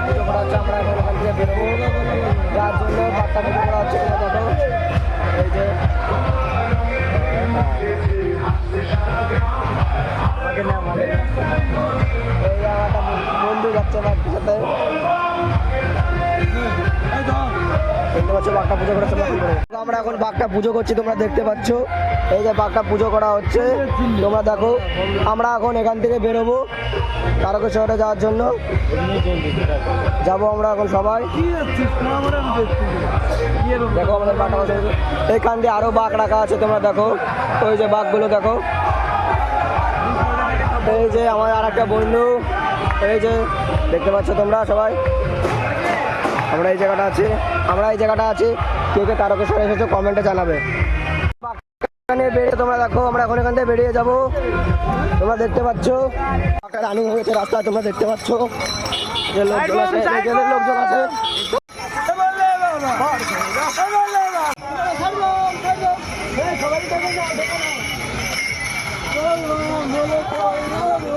পুজো করা হচ্ছে, আমরা এখন এখান থেকে বেরোবো, যার জন্য বাট্টা পুজো করা হচ্ছে। দেখো এই যে বন্ধু যাচ্ছে বাড়ির সাথে, দেখতে পাচ্ছ বাঘটা পুজো করেছে। আমরা এখন বাঘটা পুজো করছি, তোমরা দেখতে পাচ্ছ এই যে বাঘটা পুজো করা হচ্ছে। তোমরা দেখো আমরা এখন এখান থেকে বেরোবো তারকেশ্বরে যাওয়ার জন্য, যাবো আমরা এখন সবাই। দেখো আমাদের বাঘটা এখান দিয়ে আরো বাঘ রাখা আছে, তোমরা দেখো ওই যে বাঘগুলো দেখো। এই যে আমার আর একটা বন্ধু, এই যে দেখতে পাচ্ছ তোমরা সবাই, আমরা এই জায়গাটা আছি। কে কে তারকেশ্বর এসেছো কমেন্টে জানাবে। বেরিয়ে তোমরা দেখো আমরা এখন এখান থেকে বেরিয়ে যাবো, তোমরা দেখতে পাচ্ছ রানিং হয়েছে রাস্তায়, তোমরা দেখতে পাচ্ছ যে লোকজন আছে।